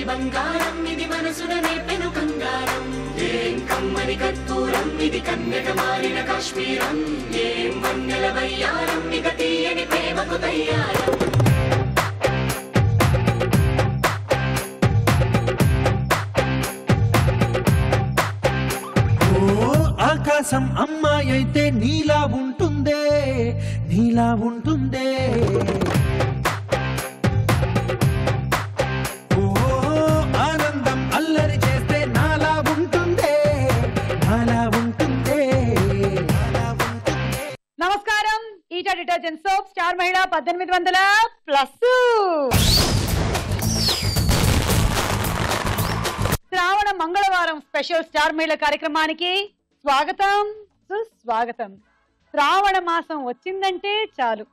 బంగారం ఇది మనసున నేపెను కంగారం ఏం కమ్మని కర్పూరం ఇది కన్నెగ మారిన కాశ్మీరం ఏం వన్నెల వయ్యారం ఇక తీయని ప్రేమకు తయ్యారం ఆకాశం అమ్మాయి అయితే నీలా ఉంటుందే నీలా ఉంటుందే ఓ ఆనందం అల్లరి చేస్తే నాలా ఉంటుందే నాలా ఉంటుందే. నమస్కారం. ఈటా డిటర్జెంట్ సోప్ స్టార్ మహిళ 1800+. శ్రావణ మంగళవారం స్పెషల్ స్టార్ మహిళ కార్యక్రమానికి స్వాగతం సుస్వాగతం. శ్రావణ మాసం వచ్చిందంటే చాలు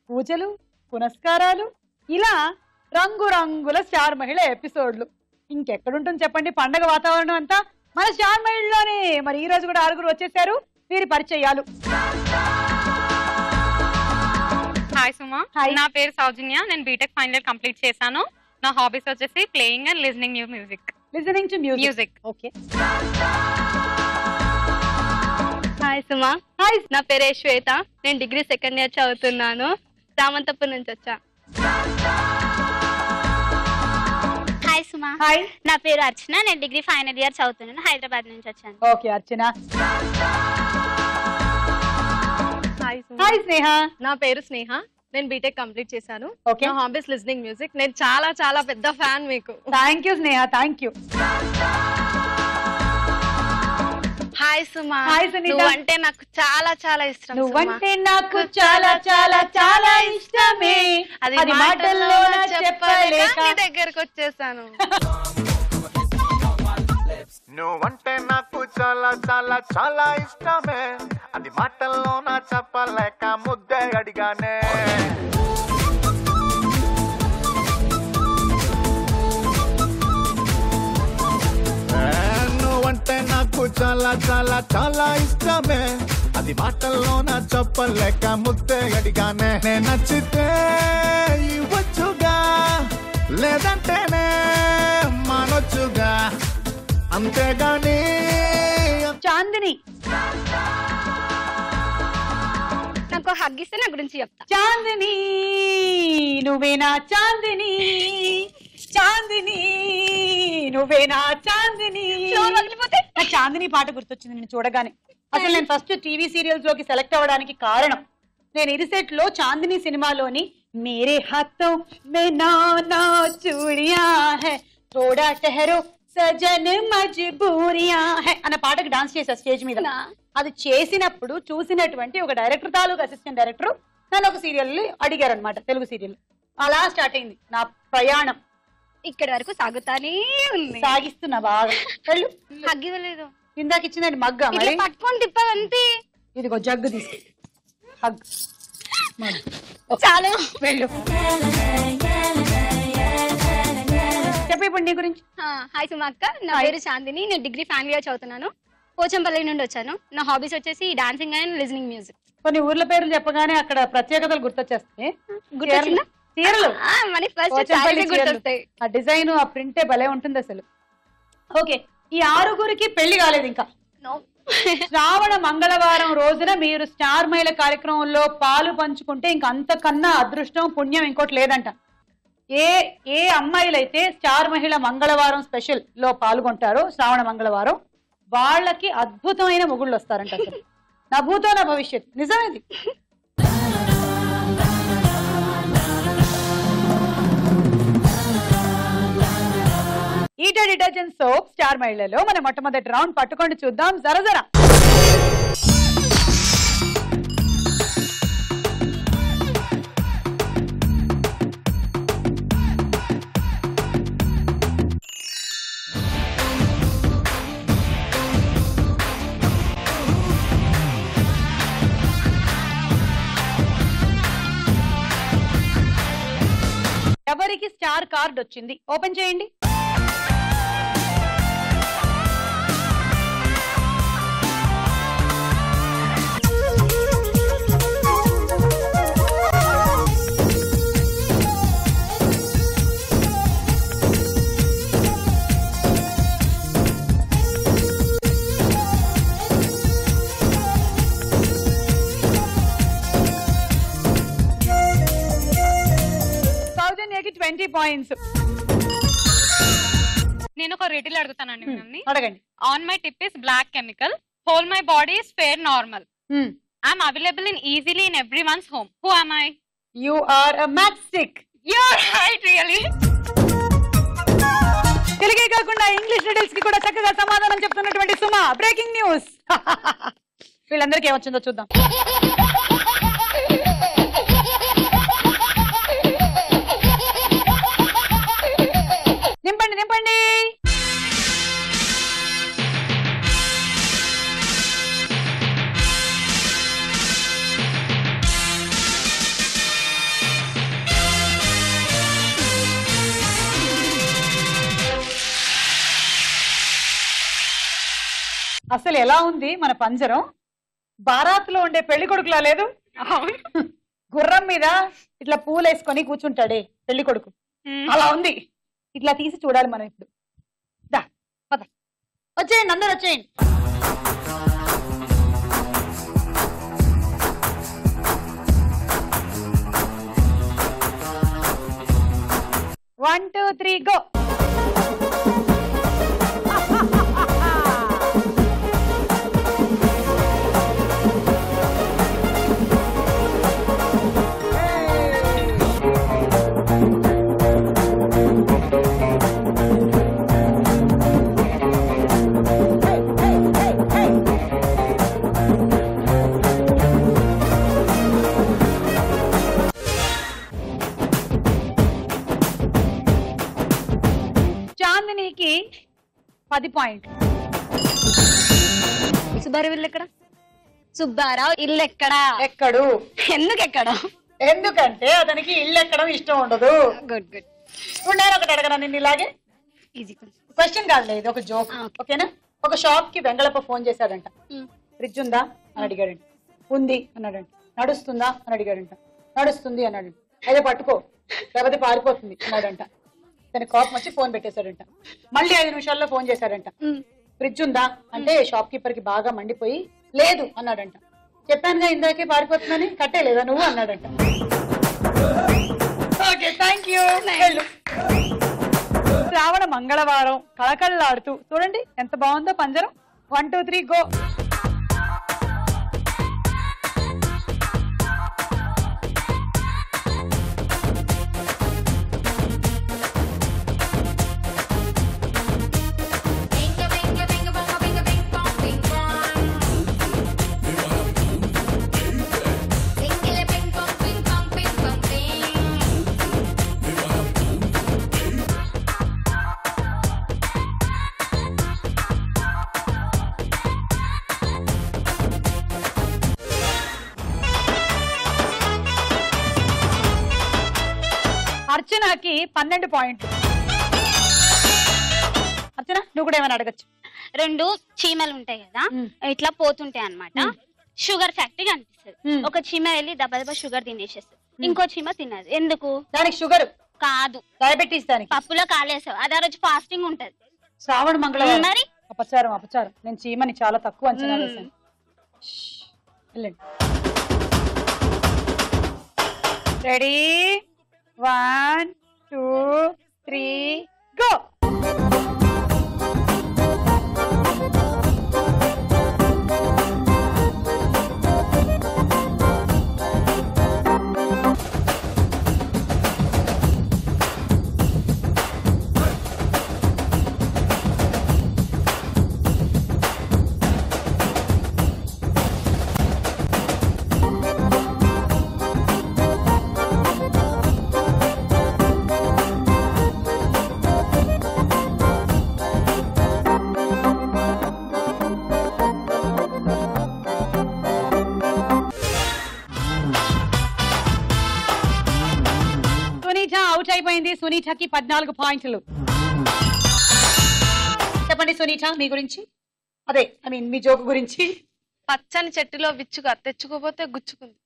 పూజలు పునస్కారాలు ఇలా రంగురంగుల స్టార్ మహిళ ఎపిసోడ్లు. ఇంకెక్కడుంటుంది చెప్పండి పండగ వాతావరణం అంతా మన స్టార్ మహిళలోనే. మరి ఈ రోజు కూడా 6 వచ్చేసారు. వీరి పరిచయాలు. హాయ్ సుమా, నా పేరు సౌజన్య. నేను బీటెక్ ఫైనల్ ఇయర్ కంప్లీట్ చేశాను. నా హాబీస్ వచ్చేసి playing and listening music. Okay. Hi Suma. Hi. నా పేరు శ్వేత. నేను డిగ్రీ సెకండ్ ఇయర్ చదువుతున్నాను. రామంతపూర్ నుంచి వచ్చా. హాయ్ సుమా. హాయ్. నా పేరు అర్చన. నేను డిగ్రీ ఫైనల్ ఇయర్ చదువుతున్నాను. హైదరాబాద్ నుంచి వచ్చాను. ఓకే అర్చన. హాయ్ స్నేహ. నా పేరు స్నేహ. నేను బీటెక్ కంప్లీట్ చేశాను. ఓకే. నా హాబీస్ లిజనింగ్ మ్యూజిక్. నేను చాలా చాలా పెద్ద ఫ్యాన్ మీకు. Thank you Sneha, thank you. Hi Suma. Hi Sunitha. నువ్వంటే నాకు చాలా చాలా ఇష్టం. నువ్వంటే నాకు చాలా చాలా చాలా ఇష్టమే, అది మాటల్లో చెప్పలేక నీ దగ్గరకు వచ్చేసాను. నువ్వంటే నాకు చాలా చాలా చాలా ఇష్టమే, అది మాటల్లో నా చెప్పలేక ముద్దే అడిగానే. నువ్వంటే నాకు చాలా చాలా చాలా ఇష్టమే, అది మాటల్లో నా చెప్పలేక ముద్దే అడిగానే. నేను నచ్చితే ఇవ్వచ్చుగా, లేదంటేనే మానొచ్చుగా, అంతేగాని. చాందిని. నాకు హగ్గిస్తే నా గురించి చెప్తా. చాందిని నువ్వేనా చాందిని, చాందిని నువ్వేనా చాందిని. నాకు చాందిని పాట గుర్తొచ్చింది నేను చూడగానే. అసలు నేను ఫస్ట్ టీవీ సీరియల్స్ లోకి సెలెక్ట్ అవ్వడానికి కారణం, నేను ఇరిసెట్ లో చాందిని సినిమాలోని మేరే హాతో మే నా చూడియా హై థోడా టెహరో సజన్ మజ్బూరియా హై అన్న పాటకు డాన్స్ చేసా స్టేజ్ మీద. అది చేసినప్పుడు చూసినటువంటి ఒక డైరెక్టర్, తాలూకు అసిస్టెంట్ డైరెక్టర్ నన్ను ఒక సీరియల్ అడిగారు అనమాట, తెలుగు సీరియల్. అలా స్టార్ట్ అయింది నా ప్రయాణం. ఇక్కడి వరకు సాగుతానే ఉంది. సాగిస్తున్నా బాగా. వెళ్ళు. హగ్ ఇవ్వలేదు. ఇందాక ఇచ్చిందండి మగ్గ, మరి పట్టుకొని తిప్పదంతే. ఇదిగో జగ్గు తీసు. హగ్ చాలు. వెళ్ళు. చెప్పు ఇప్పుడు నీ గురించి. హాయ్ సుమా అక్క. నా పేరు చాందిని. నేను డిగ్రీ ఫైనల్ ఇయర్ చదువుతున్నాను. పోచంపల్లి నుండి వచ్చాను. నా హాబీస్ వచ్చేసి డాన్సింగ్ అండ్ లిజనింగ్ మ్యూజిక్. కొన్ని ఊర్ల పేర్లు చెప్పగానే అక్కడ ప్రత్యేకతలు గుర్తొచ్చేస్తాయి. గుర్తొచ్చిందా? చీరలు, గుర్తొస్తాయి. ఆ డిజైన్, ఆ ప్రింటే భలే ఉంటుంది అసలు. ఓకే, ఈ 6 పెళ్లి కాలేదు ఇంకా. శ్రావణ మంగళవారం రోజున మీరు స్టార్ మహిళ కార్యక్రమంలో పాలు పంచుకుంటే ఇంక అంతకన్నా అదృష్టం పుణ్యం ఇంకోటి లేదంట. ఏ అమ్మాయిలైతే స్టార్ మహిళ మంగళవారం స్పెషల్ లో పాల్గొంటారో శ్రావణ మంగళవారం, వాళ్ళకి అద్భుతమైన మొగుళ్ళు వస్తారంట. అసలు నా భూతో నా భవిష్యత్ నిజమేది. ఈటా డిటర్జెంట్ సోప్ స్టార్ మహిళలో మన మొట్టమొదటి రౌండ్ పట్టుకొని చూద్దాం. జరజరా. ఎవరికి స్టార్ కార్డ్ వచ్చింది ఓపెన్ చేయండి. 3 points. నేను ఒక రిటిల్ అడుగుతానండి మిమ్మల్ని. అడగండి. On my tip is black chemical, whole my body is fair normal. I'm available in easily in everyone's home. Who am I? You are a matchstick. You're right, really. తెలుగే కాకుండా English riddles కి కూడా చక్కగా సమాధానం చెప్తున్నటువంటి Suma. Breaking news. వీళ్ళందరికీ ఏమొచ్చిందో చూద్దాం. నింపండి నింపండి. అసలు ఎలా ఉంది మన పంజరం? బారాత్ లో ఉండే పెళ్లి కొడుకులా లేదు? గుర్రం మీద ఇట్లా పూలు వేసుకొని కూర్చుంటాడే పెళ్లి కొడుకు, అలా ఉంది. ఇట్లా తీసి చూడాలి మనం ఇప్పుడు. దా పద, వచ్చేయండి అందరు వచ్చేయండి. One, two, three, go. చాందినికి 10 పాయింట్లు. సుబ్బారావు ఇల్లు ఎక్కడ? సుబ్బారావు ఇల్లు ఎక్కడ? ఎక్కడు? ఎందుకు ఎక్కడా? ఎందుకంటే అతనికి ఇల్లు ఎక్కడం ఇష్టం ఉండదు. Good good. ఇప్పుడు నేను ఒకటి అడగనా నిన్ను ఇలాగే? ఈజీ క్వశ్చన్ కాదులే, ఇది ఒక జోక్. ఓకేనా? ఒక షాప్ కి వెంగళప్ప ఫోన్ చేశాడంట. ఫ్రిడ్జ్ ఉందా అని అడిగాడంట. ఉంది అన్నాడంట. నడుస్తుందా అని అడిగాడంట. నడుస్తుంది అన్నాడంట. అయితే పట్టుకో లేకపోతే పారిపోతుంది అన్నాడంట. తన కోపం వచ్చి ఫోన్ పెట్టేశాడంట. మళ్ళీ 5 నిమిషాల్లో ఫోన్ చేశాడంట. ఫ్రిడ్జ్ ఉందా అంటే షాప్ కీపర్ కి బాగా మండిపోయి లేదు అన్నాడంట. చెప్పానుగా ఇందాకే పారిపోతుందని, కట్టేలేదా నువ్వు అన్నాడంట. Okay, thank you. శ్రావణ మంగళవారం కళకళలాడుతూ చూడండి ఎంత బాగుందో పంజరం. 1, 2, 3 గో. అర్చనకి 12 పాయింట్లు. అర్చన నువ్వు కూడా ఏమైనా అడగచ్చు. 2 చీమలు ఉంటాయి కదా, ఇట్లా పోతుంటాయి అన్నమాట. షుగర్ ఫ్యాక్టరీ కనిపిస్తుంది. ఒక చీమ వెళ్ళి దెబ్బ షుగర్ తినేసేస్తుంది. ఇంకో చీమ తినదు. ఎందుకు? దానికి షుగర్ కాదు, డయాబెటీస్. దానికి పప్పులో కాలేసావు, అదే రోజు ఫాస్టింగ్ ఉంటది. శ్రావణ మంగళవారం. మరి అపచారం అపచారం. నేను చీమని చాలా తక్కువ అంచనా వేశాను. వెళ్ళండి. రెడీ? 1, 2, 3 గో. అవుట్ అయిపోయింది. సునీతకి 14 పాయింట్లు. చెప్పండి సునీత మీ గురించి, అదే ఐ మీన్ మీ జోకు గురించి. పచ్చని చెట్టులో విచ్చుగా తెచ్చుకోపోతే గుచ్చుకుంది.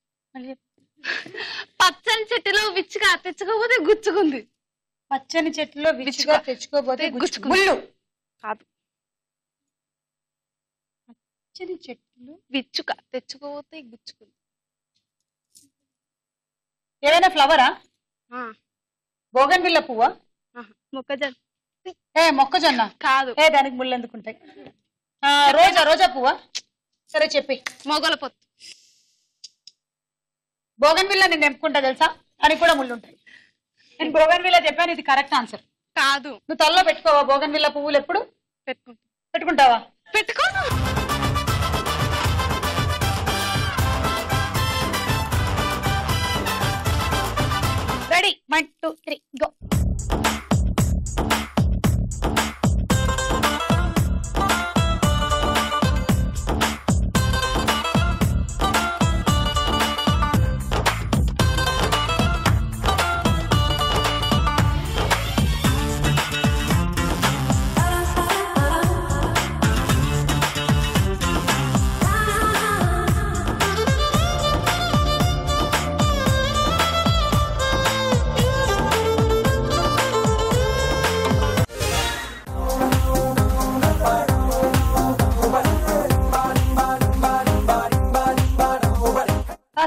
పచ్చని చెట్టులో విచ్చుగా తెచ్చుకోపోతే గుచ్చుకుంది. పచ్చని చెట్టులో విచ్చుగా తెచ్చుకోపోతే గుచ్చుకుంది కాదు. పచ్చని చెట్టులో విచ్చుగా తెచ్చుకోపోతే గుచ్చుకుంది. ఏదైనా ఫ్లవరా? బోగన్విల్ల పువ్వా? మొక్కజొన్న. మొక్కజొన్న కాదు. దానికి ముళ్ళు ఎందుకుంటాయి? రోజా పువ్వా? సరే చెప్పి. మొగల పొత్తు. బోగన్విల్ల నేను తెంపుకుంటా తెలుసా, అని కూడా ముళ్ళు ఉంటాయి. నేను బోగన్విల్ల చెప్పాను, ఇది కరెక్ట్ ఆన్సర్. కాదు. నువ్వు తలలో పెట్టుకోవా బోగన్విల్ల పువ్వులు? ఎప్పుడు పెట్టుకుంటావా? పెట్టుకోను. Ready 1 2 3 go.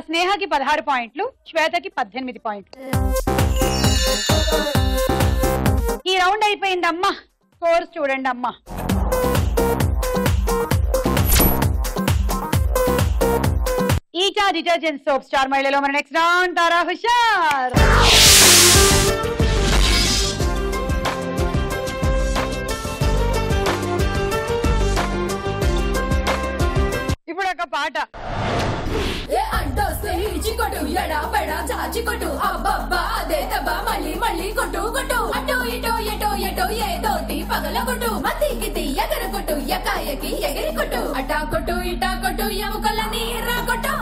స్నేహకి 16 పాయింట్లు, శ్వేతకి 18 పాయింట్లు. ఈ రౌండ్ అయిపోయిందమ్మా. స్కోర్స్ చూడండి అమ్మా. ఈటా డిటర్జెంట్ సోప్ స్టార్ మహిళలో మన నెక్స్ట్ రౌండ్ తారా హుషార్. ఇప్పుడు ఒక పాట. కొట్టు ఎడా పెడా చాచి కొట్టు అబ్బబ్బా అదే దబ్బా మళ్ళీ మళ్ళీ కొట్టు కొట్టు అటో ఇటో ఎటో ఎటో ఏదోటి పగల కొట్టు మతికి ఎగర కొట్టు ఎకాయకి ఎగిరి కొట్టు అటా కొట్టు ఇటా కొట్టు ఎముకలని రా కొట్టు.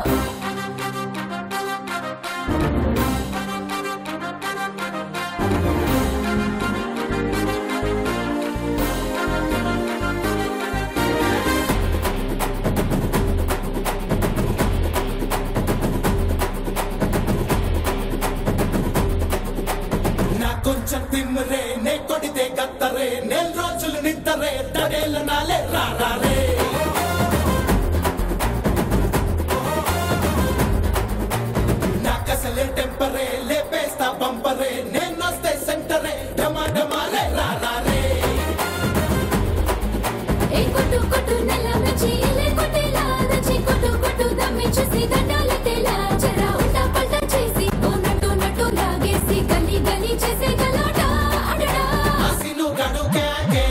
కొంచెం తిమ్మరే నే కొడితే గత్తరే నెల రోజులు నిద్దరే తడేళ్ళ నాలే రారే. నాకసలే టెంపరే లేపేస్తా బంపరే నేనొస్తే సెంటరే డమా డమాలే రారే. ఏ కొట్టు కొట్టు నెల మెచ్చి ఎలే కొట్టేలా రచి కొట్టు కొట్టు దమ్మి చూసి దండాలెట్టేలా జరా ఉల్టా పల్టా చేసి ఓ నట్టు నట్టు లాగేసి గలి గలి చేసే గలాట అడడా. అసిను గడు కేకే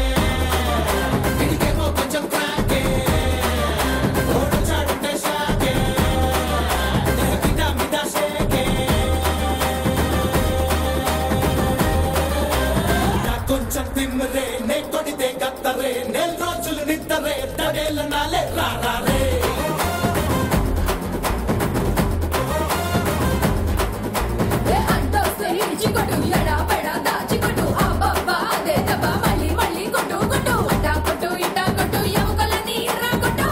ఇడికేమో కొంచెం క్రాకే ఓడు చాడుంటే షాకే గిడ మిద షేకే. నా కొంచెం తిమ్మరే నే కొడితే గత్తరే నెల రోజులు నిద్దరే తడేళ్ళ నాలే రారే. కొట్టు ఎడా పెడా దాచి కొట్టు అబ్బబ్బా అదే దబ్బా మళ్ళీ మళ్ళీ కొట్టు కొట్టు అటా కొట్టు ఇటా కొట్టు ఎముకలని రా కొట్టు.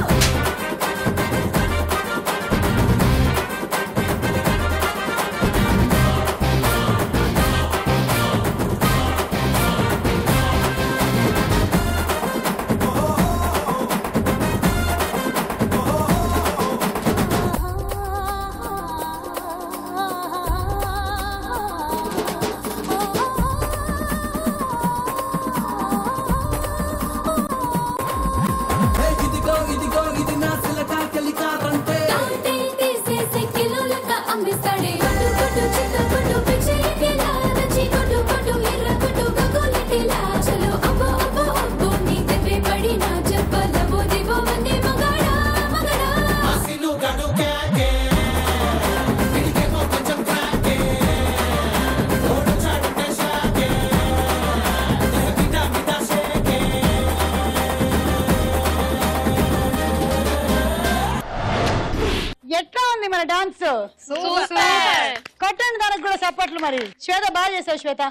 ఇదిగో ఇదిగో ఇది నా సిలక కలికారంటే కాంటే తీసేసి కిలోలక అమ్మిస్తాడే కొట్టు కొట్టు చిత్త కొట్టు పిచ్చేకేలా రచి కొట్టు కొట్టు ఎర్ర కొట్టు గగోలెట్టేలా చలో అబ్బో అబ్బో అబ్బో నీ దెబ్బే పడినా చెప్పలబో దివో వందే మగాడా మగాడా. అసిను గడు కేకే ఇడికేమో కొంచెం క్రాకే ఓడు చాడుంటే షాకే గిడ మిద షేకే. ఎట్లా ఉంది మన డాన్స్? కొట్టండి దానికి కూడా సపోర్ట్లు. మరి శ్వేత బాగా చేసావు శ్వేత.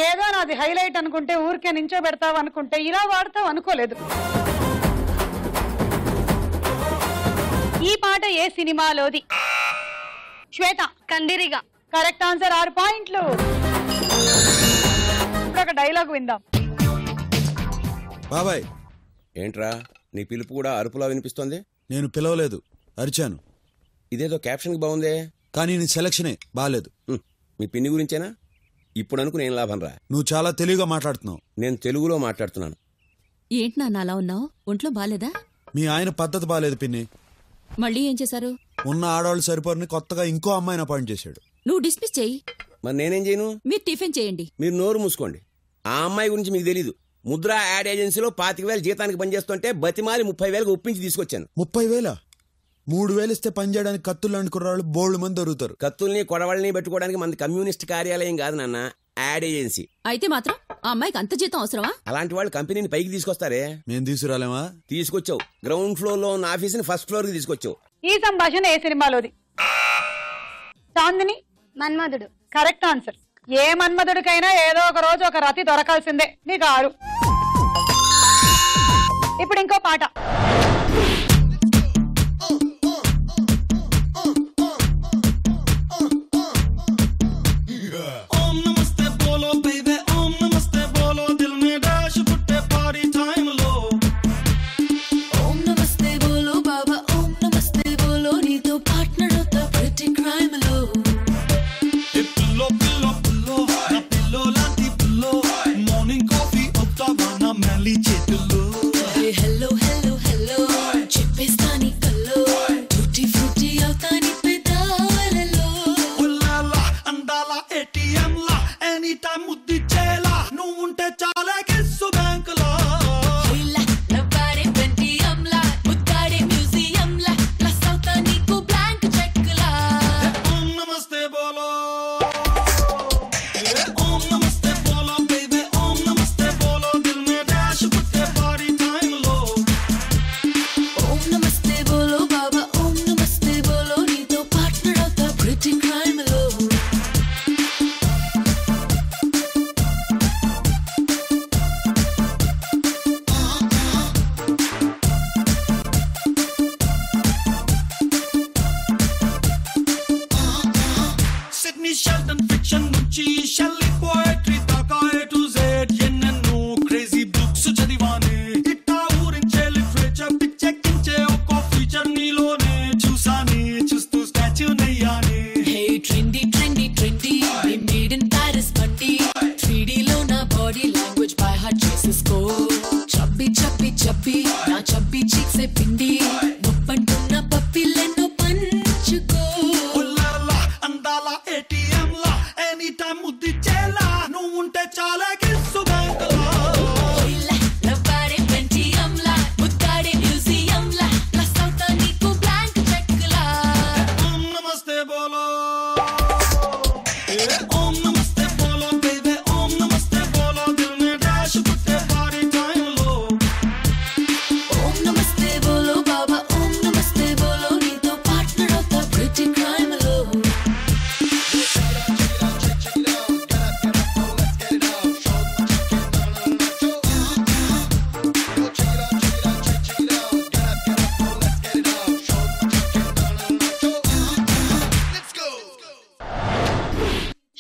ఏదో నాది హైలైట్ అనుకుంటే ఊరికే నించో పెడతావు అనుకుంటే ఇలా వాడతావు అనుకోలేదు. ఈ పాట ఏ సినిమాలోది? శ్వేత కందిరిగా. కరెక్ట్ ఆన్సర్, 6 పాయింట్లు. ఇప్పుడు ఒక డైలాగ్ విందాం. బాబాయ్ ఏంట్రా నీ పిలుపు కూడా అరుపులా వినిపిస్తోంది? నేను పిలవలేదు, అరిచాను. ఇదేదో క్యాప్షన్ బాగుందే, కానీ నీ సెలక్షనే బాలేదు. మీ పిన్ని గురించేనా? ఇప్పుడు అనుకు నేను లాభం రా. నువ్వు చాలా తెలివిగా మాట్లాడుతున్నావు. నేను తెలుగులో మాట్లాడుతున్నాను. ఏంటి నాన్న అలా ఉన్నావు? ఒంట్లో బాలేదా? మీ ఆయన పద్ధతి బాలేదు పిన్ని. మళ్ళీ ఏం చేశారు? ఉన్న ఆడవాళ్ళు సరిపోరని కొత్తగా ఇంకో అమ్మాయిని అపాయింట్ చేశాడు. నువ్వు డిస్మిస్ చెయ్యి. మరి నేనేం చేయను? మీరు టిఫిన్ చేయండి. మీరు నోరు మూసుకోండి. ఆ అమ్మాయి గురించి మీకు తెలీదు. ముద్రా యాడ్ ఏజెన్సీలో 25,000 జీతానికి పనిచేస్తుంటే బతిమాలి 30,000 ఒప్పించి తీసుకొచ్చాను. 30,000? 3,000 ఇస్తే పని చేయడానికి కత్తులు అనుకున్న బోల్డ్ మంది దొరుకుతారు. కత్తుల్ని కొడవల్ని పెట్టుకోవడానికి మన కమ్యూనిస్ట్ కార్యాలయం కాదు నాన్న, యాడ్ ఏజెన్సీ. అయితే మాత్రం ఆ అమ్మాయికి అంత జీతం అవసరమా? అలాంటి వాళ్ళు కంపెనీని పైకి తీసుకొస్తారే. మేము తీసుకురాలేమా? తీసుకొచ్చావు. గ్రౌండ్ ఫ్లోర్ లో ఉన్న ఆఫీస్ ని ఫస్ట్ ఫ్లోర్ కి తీసుకొచ్చావు. ఈ సంభాషణ ఏ సినిమాలోది? చాందిని? మన్మధుడు. Correct answer. ఏ మన్మధుడికైనా ఏదో ఒక రోజు ఒక రతి దొరకాల్సిందే. నీకు 6. ఇప్పుడు ఇంకో పాట.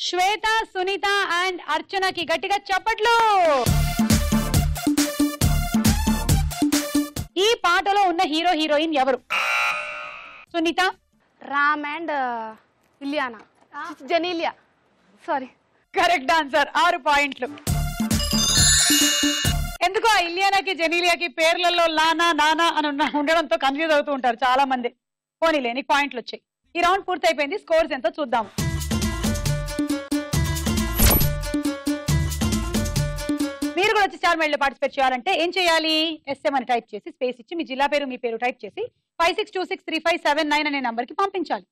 శ్వేత, సునీత అండ్ అర్చనకి గట్టిగా చప్పట్లు. ఈ పాటలో ఉన్న హీరో హీరోయిన్ ఎవరు? Sunitha? Ram and Ileana. Genelia. Sorry. Correct answer. 6 పాయింట్లు. ఎందుకో ఇలియానాకి జెనీలియాకి పేర్లలో లానా నానా అని ఉండడంతో కన్ఫ్యూజ్ అవుతూ ఉంటారు చాలా మంది. పోనీలే, నీకు పాయింట్లు వచ్చాయి. ఈ రౌండ్ పూర్తయిపోయింది. స్కోర్స్ ఎంతో చూద్దాం. మీరు కూడా వచ్చి స్టార్ మైల్ లో పార్టిసిపేట్ చేయాలంటే ఏం చేయాలి? SM అని టైప్ చేసి స్పేస్ ఇచ్చి మీ జిల్లా పేరు మీ పేరు టైప్ చేసి 56263579 అనే నంబర్ కి పంపించాలి.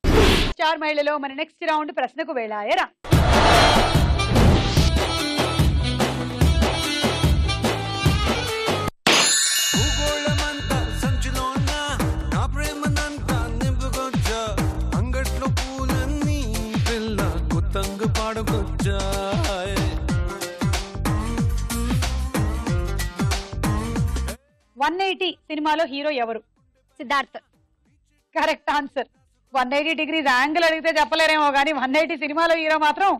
స్టార్ మైళ్ళలో మన నెక్స్ట్ రౌండ్ ప్రశ్నకు వేళాయరా. "180" సినిమాలో హీరో ఎవరు? Siddharth. Correct answer. 180 degrees angle అడిగితే చెప్పలేరేమో కానీ 180 సినిమాలో హీరో మాత్రం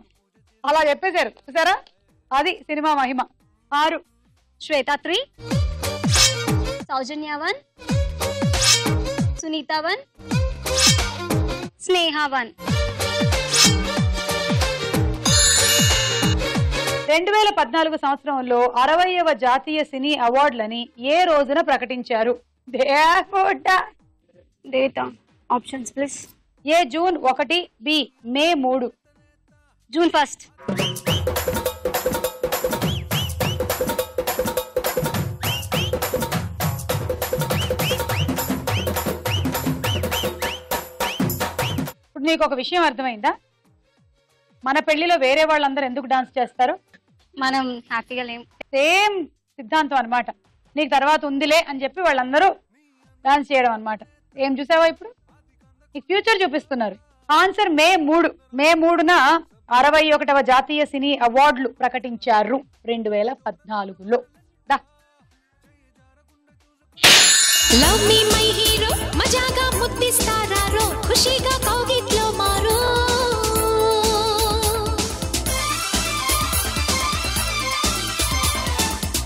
అలా చెప్పేశారు. చూసారా, అది సినిమా మహిమ. 6. శ్వేత 3, సౌజన్య 1, సునీత 1, స్నేహ 1. 2014 సంవత్సరంలో 60వ జాతీయ సినీ అవార్డులని ఏ రోజున ప్రకటించారు? Data options please. A June 1, B May 3. June 1. ఇప్పుడు నీకు ఒక విషయం అర్థమైందా? మన పెళ్లిలో వేరే వాళ్ళందరూ ఎందుకు డాన్స్ చేస్తారు? మనం హ్యాపీగా లేం. సేమ్ సిద్ధాంతం అన్నమాట. నీకు తర్వాత ఉందిలే అని చెప్పి వాళ్ళందరూ డాన్స్ చేయడం అన్నమాట. ఏం చూసావా ఇప్పుడు? నీకు ఫ్యూచర్ చూపిస్తున్నారు. ఆన్సర్ మే 3. మే 3న 61వ జాతీయ సినీ అవార్డులు ప్రకటించారు 2014లో. లవ్ మీ మై హీరో మజాగా ముద్దిస్తారారో ఖుషీగా కౌగిట్లో మారో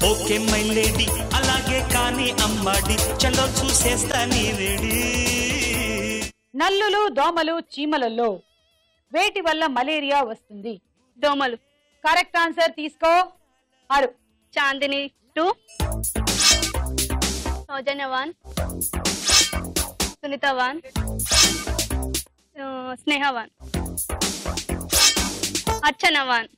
ఓకే మై లేడీ అలాగే కానీ అమ్మాడి చలో చూసేస్తా నీ రెడీ. నల్లులు, దోమలు, చీమలలో వేటి వల్ల మలేరియా వస్తుంది? దోమలు. Correct answer. తీసుకో. 6. చాందిని 2, సౌజన్య 1, సునీత 1, స్నేహ 1, అర్చన 1.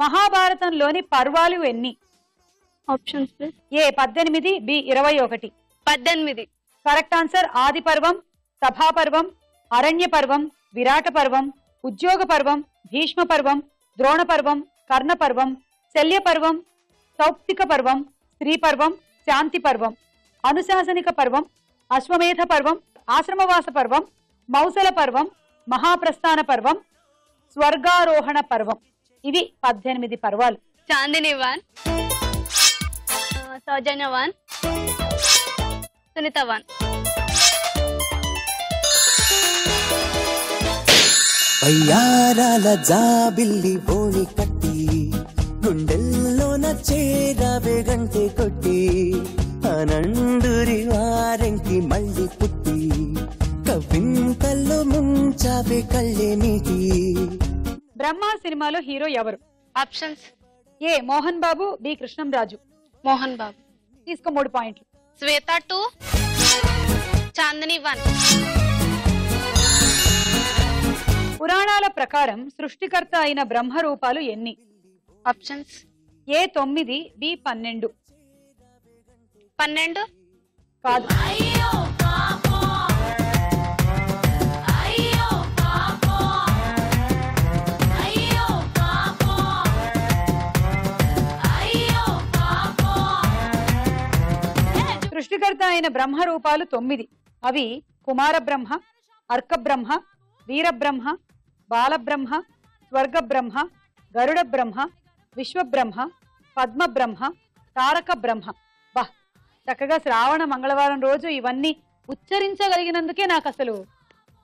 మహాభారతంలోని పర్వాలు ఎన్ని? Options please. A 18, B 21. 18. Correct answer. ఆది పర్వం, సభా పర్వం, అరణ్య పర్వం, విరాట పర్వం, ఉద్యోగ పర్వం, భీష్మ పర్వం, ద్రోణ పర్వం, కర్ణ పర్వం, శల్య పర్వం, సౌప్తిక పర్వం, స్త్రీ పర్వం, శాంతి పర్వం, అనుశాసనిక పర్వం, అశ్వమేధ పర్వం, ఆశ్రమవాస పర్వం, మౌసల పర్వం, మహాప్రస్థాన పర్వం, స్వర్గారోహణ పర్వం. ఇవి 18 పర్వాలు. చాందిని 1, సౌజన్య 1, సునీత 1. అయ్యారాల జాబిల్లి బోణి కట్టి గుండెల్లోన చేరావే గంటె కొట్టి అనండురి వారెంకి మళ్ళీ పుట్టి కవింతల్లో ముంచావే కళ్ళే నీటి. బ్రహ్మ సినిమాలో హీరో ఎవరు? ఆప్షన్స్. ఏ మోహన్ బాబు, బి కృష్ణంరాజు. మోహన్ బాబు. తీసుకో 3 పాయింట్లు. శ్వేత 2, చాందిని 1. పురాణాల ప్రకారం సృష్టికర్త అయిన బ్రహ్మ రూపాలు ఎన్ని? ఆప్షన్స్. ఏ 9, బి 12. 12 కాదు. సృష్టికర్త అయిన బ్రహ్మ రూపాలు 9. అవి కుమార బ్రహ్మ, అర్క బ్రహ్మ, వీరబ్రహ్మ, బాలబ్రహ్మ, స్వర్గ బ్రహ్మ, గరుడ బ్రహ్మ, విశ్వబ్రహ్మ, పద్మ బ్రహ్మ, తారక బ్రహ్మ. బా, చక్కగా శ్రావణ మంగళవారం రోజు ఇవన్నీ ఉచ్చరించగలిగినందుకే నాకు అసలు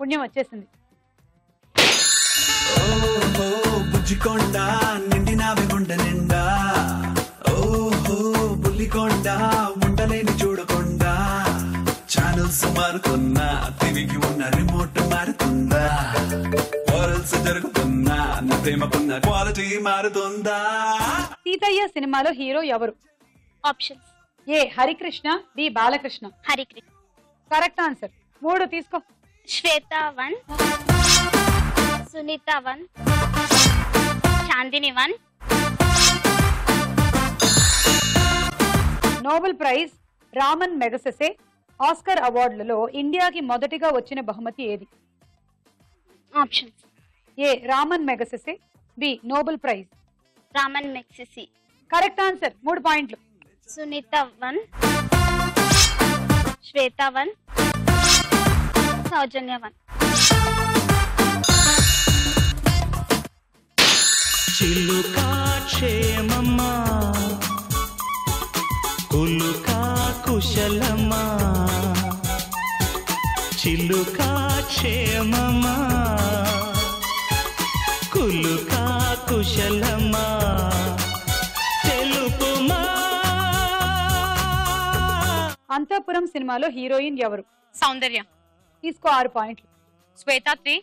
పుణ్యం వచ్చేసింది. బుజ్జికొండ నిండినావి గుండె నిండా, ఓహో బుల్లికొండ ఉండలేని చూడకుండా, ఛానల్స్ మారుతున్నా టీవీకి ఉన్న రిమోట్ మారుతుందా, వారల్స్ జరుగుతున్నా నా ప్రేమకున్న క్వాలిటీ మారుతుందా. సీతయ్య సినిమాలో హీరో ఎవరు? Options. A Harikrishna, B Balakrishna. Harikrishna. Correct answer. 3 తీసుకో. Shweta 1, Sunitha 1, Chandini 1. Nobel prize, Ramon Magsaysay, Oscar అవార్డులలో ఇండియాకి మొదటిగా వచ్చిన బహుమతి ఏది? Options. A Ramon Magsaysay, B Nobel prize. Ramon Magsaysay. Correct answer. 3 పాయింట్లు. సునీత 1, శ్వేత 1, సౌజన్య 1. చిలుకా క్షేమమ్మా, కులుకా కుశలమా, చిలుకా క్షేమమా, కులుకా కుశలమా, తెలుపుమా. అంతఃపురం సినిమాలో హీరోయిన్ ఎవరు? సౌందర్య. తీసుకో 6 పాయింట్లు. శ్వేత 3,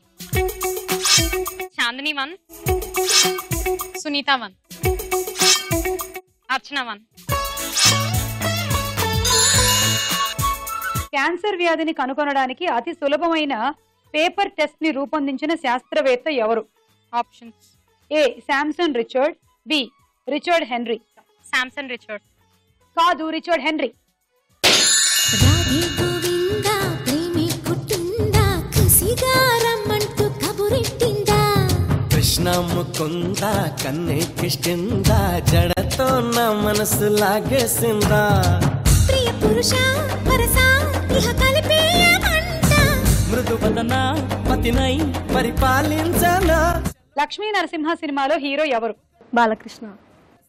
చాందిని 1, సునీత 1, అర్చన 1. క్యాన్సర్ వ్యాధిని కనుగొనడానికి అతి సులభమైన పేపర్ టెస్ట్ ని రూపొందించిన శాస్త్రవేత్త ఎవరు? Options: A Samson Richard, B Richard Henry. Samson Richard. కాదు, రిచర్డ్ హెన్రీ. రాధే గోవిందా ప్రేమే పుట్టిందా కసిగా రమ్మంటూ కబురెట్టిందా కృష్ణ ముకుంద కన్నెకిష్టిందా జడతో నా మనసు లాగేసిందా ప్రియ పురుష వరస ఇహ కలిపేయమంట మృదు వదన పతినై పరిపాలించనా. లక్ష్మీ నరసింహ సినిమాలో హీరో ఎవరు? బాలకృష్ణ.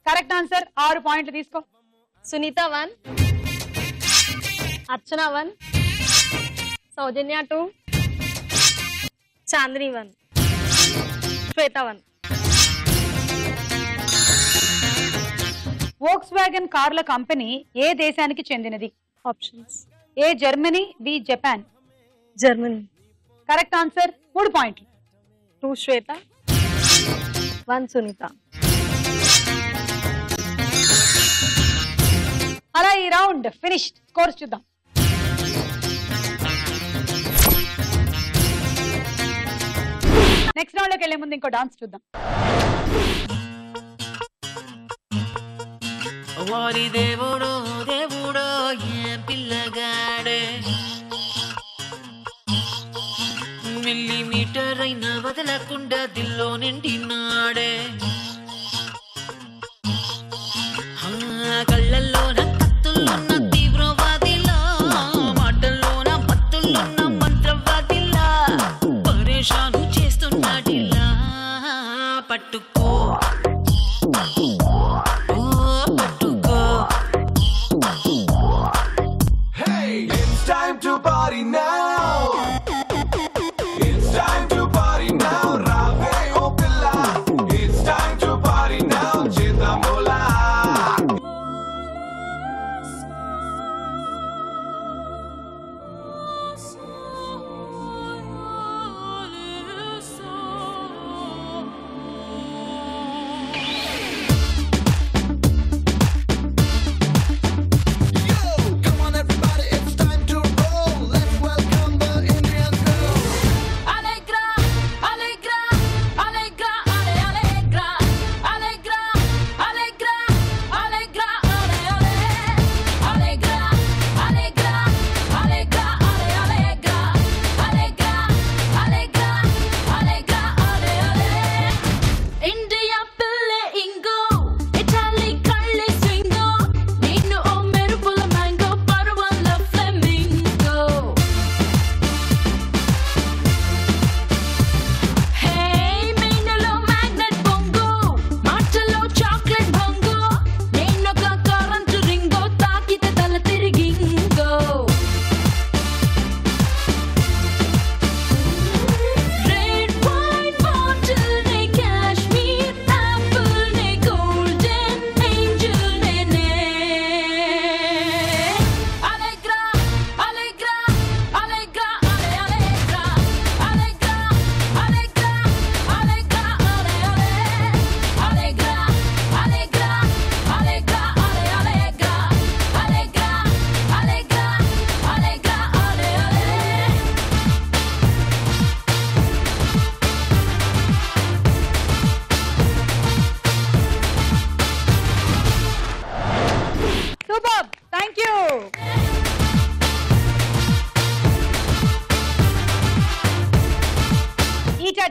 Correct answer. 6 పాయింట్లు తీసుకో. సునీత 1, అర్చన 1, సౌజన్య 2, చాందిని 1, శ్వేత 1. వోక్స్ వ్యాగన్ కార్ల కంపెనీ ఏ దేశానికి చెందినది? Options: A Germany, B Japan. Germany. Correct answer. 3 పాయింట్లు. 2 శ్వేత, 1 సునీత. అలా ఈ రౌండ్ ఫినిష్. స్కోర్స్ చూద్దాం. నెక్స్ట్ రౌండ్ లోకి వెళ్లే ముందు ఇంకో డాన్స్ చూద్దాం. వారి దేవుడో దేవుడో ఏ పిల్లగాడే మిల్లీమీటర్ అయినా వదలకుండా దిల్లో నిండినాడే కళ్ళల్లోన కత్తుల్లోన తీవ్రవాదిలా మాటల్లోన పత్తుల్లోన మంత్రవాదిలా పరేషాను చేస్తున్నాడిలా పట్టుకో It's time to party now. It's time to party now. Rave oh pilla. It's time to party now. Chitamola.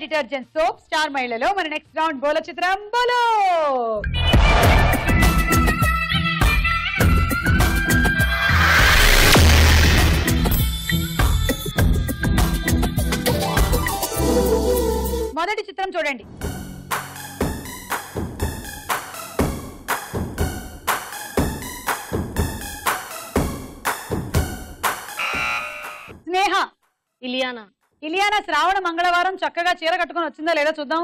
Detergent soap star మహిళలో మన నెక్స్ట్ రౌండ్ బోలో చిత్రం బోలో. మొదటి చిత్రం చూడండి. స్నేహ. ఇలియానా. ఇలియానా శ్రావణ మంగళవారం చక్కగా చీర కట్టుకొని వచ్చిందా లేదా చూద్దాం.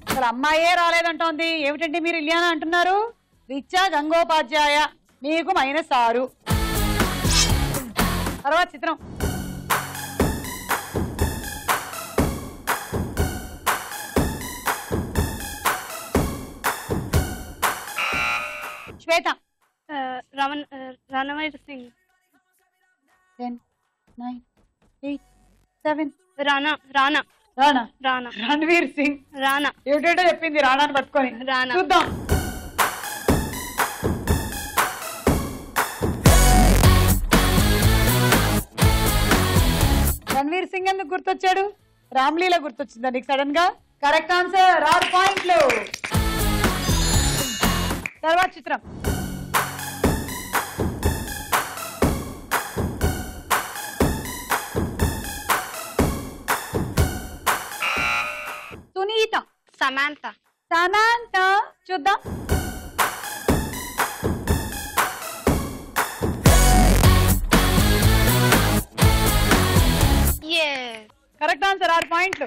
అసలు అమ్మాయే రాలేదంటోంది. ఏమిటండి మీరు ఇలియానా అంటున్నారు? రిచ్చా గంగోపాధ్యాయ మీకు -6. తర్వాత చిత్రం. శ్వేత. రణవీర్ సింగ్. 10, 9, 8, 7. రానా. రణవీర్ సింగ్. రానా ఏమిటో చెప్పింది రానాని పట్టుకొని. రానా. చూద్దాం. రణవీర్ సింగ్ ఎందుకు గుర్తొచ్చాడు? రామ్లీలా గుర్తొచ్చిందా నీకు సడన్ గా? Correct answer. 6 పాయింట్లు. తర్వాత చిత్రం. సునీత. సమాంత. చూద్దాం. Correct answer. 6 పాయింట్లు.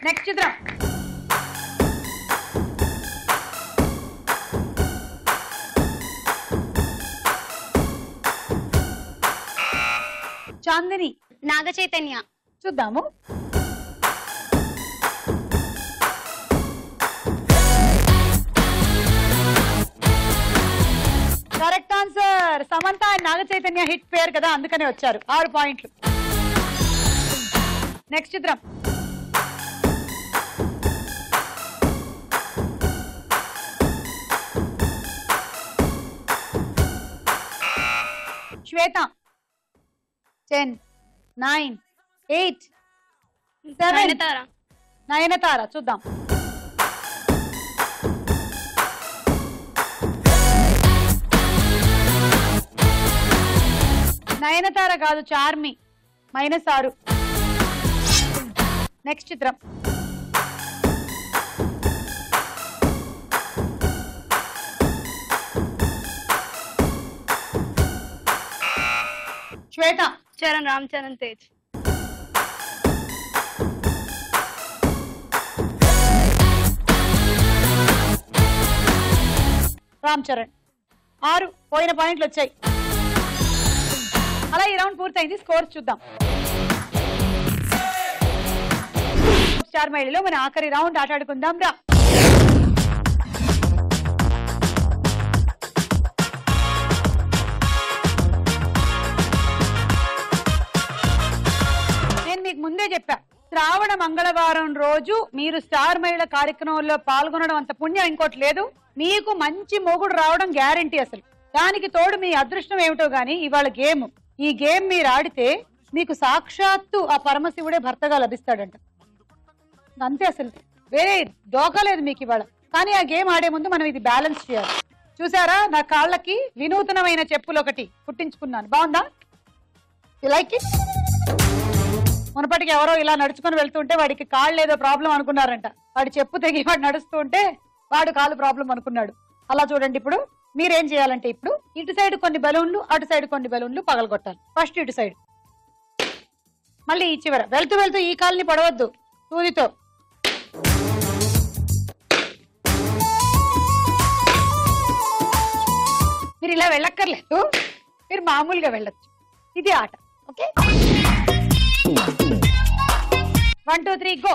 నెక్స్ట్ చిత్రం. చాందిని. నాగ చైతన్య. చూద్దాము. Correct answer. Samantha Naga Chaitanya hit పేరు కదా, అందుకనే వచ్చారు. 6 పాయింట్లు. నెక్స్ట్ చిత్రం. శ్వేత. 10, 9, 8, 7. నయనతార. చూద్దాం. నయనతార కాదు, చార్మి. -6. నెక్స్ట్ చిత్రం. శ్వేత. రామ్ చరణ్ తేజ్. రామ్ చరణ్. 6 పోయిన పాయింట్లు వచ్చాయి. అలా ఈ రౌండ్ పూర్తయింది. స్కోర్ చూద్దాం. స్టార్ మైలీలో మన ఆఖరి రౌండ్ ఆటాడుకుందాం రా. నేను మీకు ముందే చెప్పా, శ్రావణ మంగళవారం రోజు మీరు స్టార్ మహిళ కార్యక్రమంలో పాల్గొనడం అంత పుణ్యం ఇంకోటి లేదు. మీకు మంచి మొగుడు రావడం గ్యారంటీ. అసలు దానికి తోడు మీ అదృష్టం ఏమిటో గానీ ఇవాళ గేమ్. ఈ గేమ్ మీరు ఆడితే మీకు సాక్షాత్తు ఆ పరమశివుడే భర్తగా లభిస్తాడంట. అంతే, అసలు వేరే డోకా లేదు మీకు ఇవాళ. కానీ ఆ గేమ్ ఆడే ముందు మనం ఇది బ్యాలెన్స్ చేయాలి. చూసారా, నా కాళ్ళకి వినూతనమైన చెప్పులు ఒకటి కుట్టించుకున్నాను. బాగుందా? You like it? మునపటికి ఎవరో ఇలా నడుచుకొని వెళ్తుంటే వాడికి కాళ్ళు ఏదో ప్రాబ్లం అనుకున్నారంట. వాడి చెప్పు తెగి వాడు నడుస్తూ ఉంటే వాడు కాలు ప్రాబ్లం అనుకున్నాడు. అలా చూడండి. ఇప్పుడు మీరేం చేయాలంటే, ఇప్పుడు ఇటు సైడ్ కొన్ని బెలూన్లు, అటు సైడ్ కొన్ని బెలూన్లు పగలగొట్టాలి. ఫస్ట్ ఇటు సైడ్, మళ్ళీ ఈ చివర. వెళ్తూ వెళ్తూ ఈ కాల్ని పడవద్దు, సూదితో. మీరు ఇలా వెళ్ళక్కర్లేదు, మీరు మామూలుగా వెళ్ళొచ్చు. ఇది ఆట. Okay, 1 2 3 go.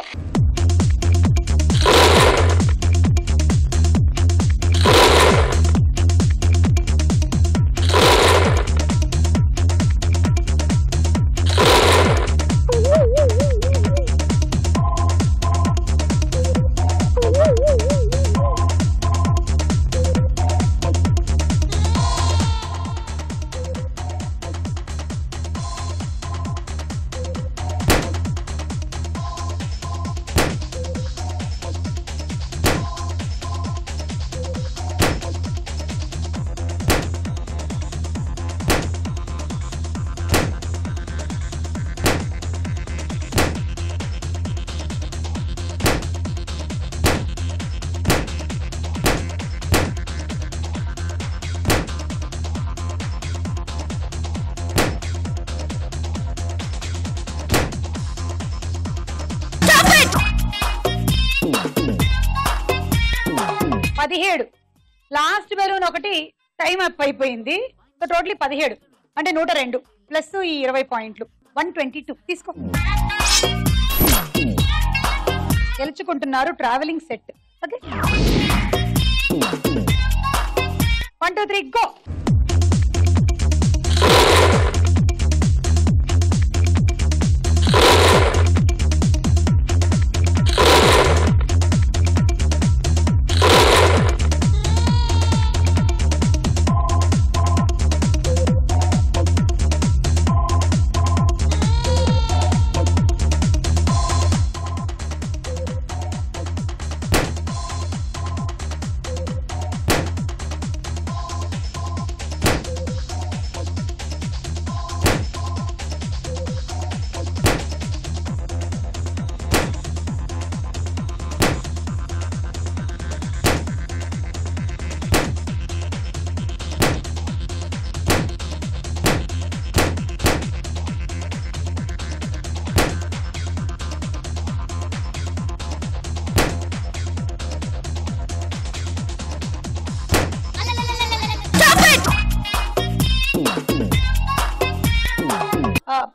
17. లాస్ట్ బెలూన్ ఒకటి టైం అప్ అయిపోయింది. సో టోటలీ 17 అంటే 102 ప్లస్ ఈ 20 పాయింట్లు 122 తీసుకో. గెలుచుకుంటున్నారు ట్రావెలింగ్ సెట్. Okay 1 2 3 go.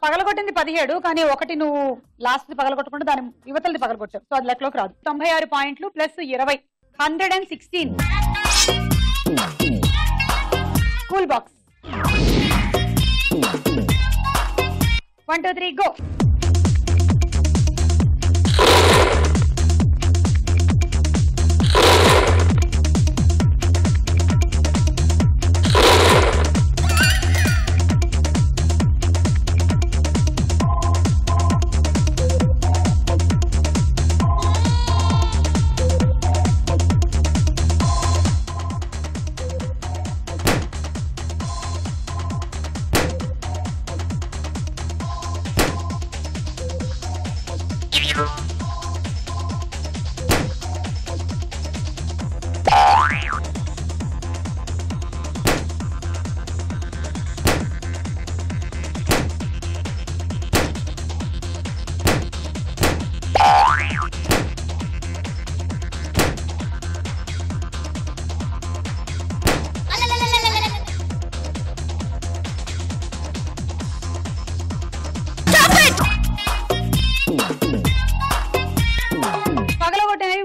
పగలగొట్టింది 17 కానీ ఒకటి నువ్వు లాస్ట్ పగలగొట్టకుండా దాని యువతలది పగలగొట్టావు. సో అది లెక్కలోకి రాదు. 96 పాయింట్లు ప్లస్ 20 116. Cool box 1 2 3 go.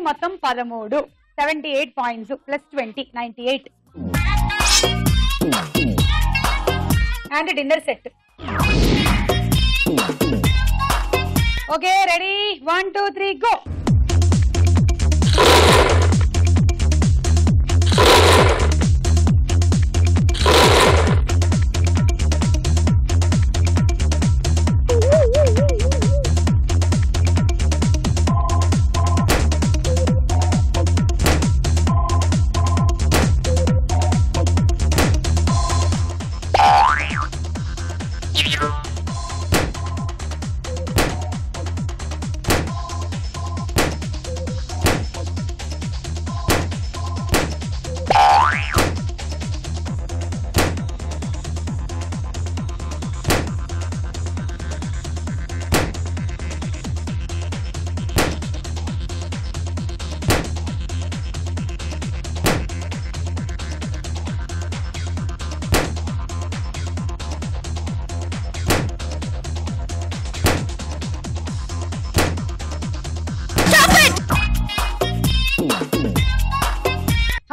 మొత్తం 13 78 points plus 20 98 and dinner set. Okay ready 1 2 3 go.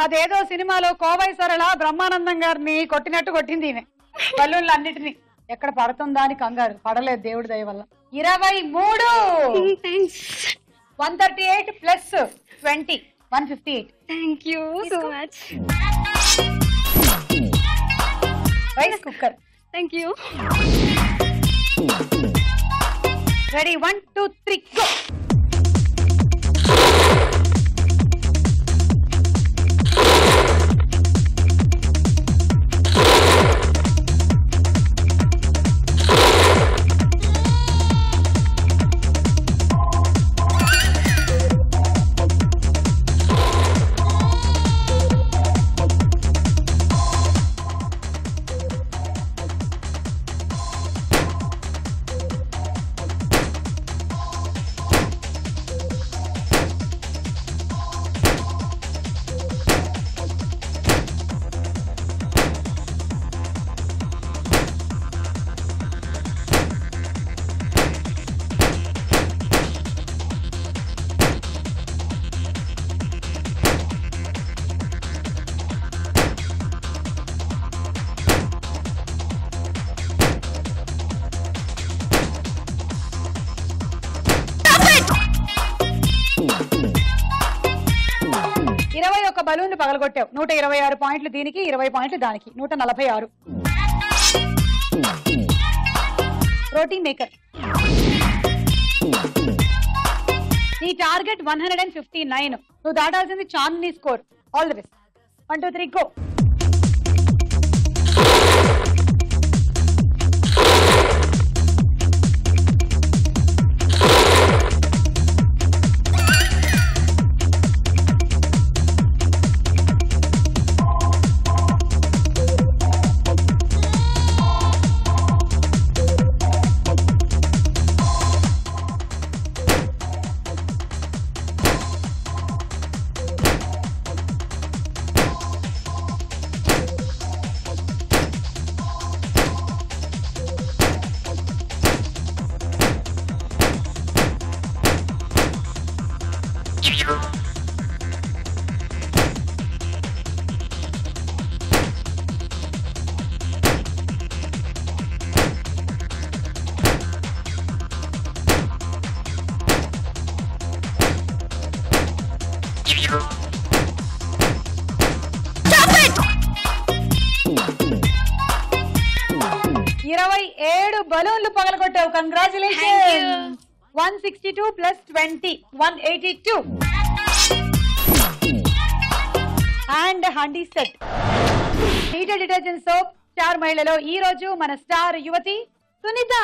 అదేదో సినిమాలో కోవై సరళ బ్రహ్మానందం గారిని కొట్టినట్టు కొట్టింది ఈమె బలూన్లు అన్నిటిని. ఎక్కడ పడుతుందా అని కంగారు పడలేదు దేవుడి దయ వల్ల. 23 138 plus 20 158. Thank you so much. Rice cooker. Thank you. Ready 1 2 3 go. బలూన్లు పగలగొట్టావు. 126 పాయింట్లు దీనికి, 20 పాయింట్లు దానికి, 146. Protein maker. నీ టార్గెట్ 159. నువ్వు దాటాల్సింది Chandini score. All the best. 1 2 3 go. బలూన్లు పగలగొట్టావు. కంగ్రాచులేషన్. 162 ప్లస్ 20 182. అండ్ హండీ set. Heater detergent soap star మహిళలో ఈ రోజు మన స్టార్ యువతి సునీత.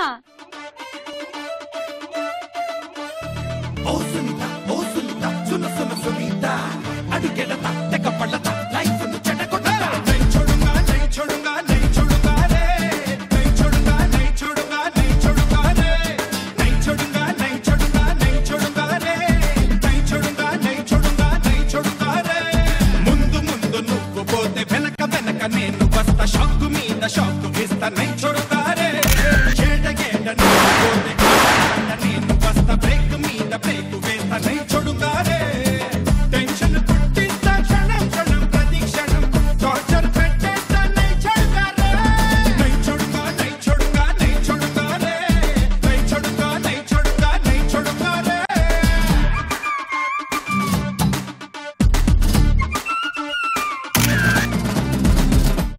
నేను వస్తా షాక్ మీద షాక్ ఇస్తా నై చూడతా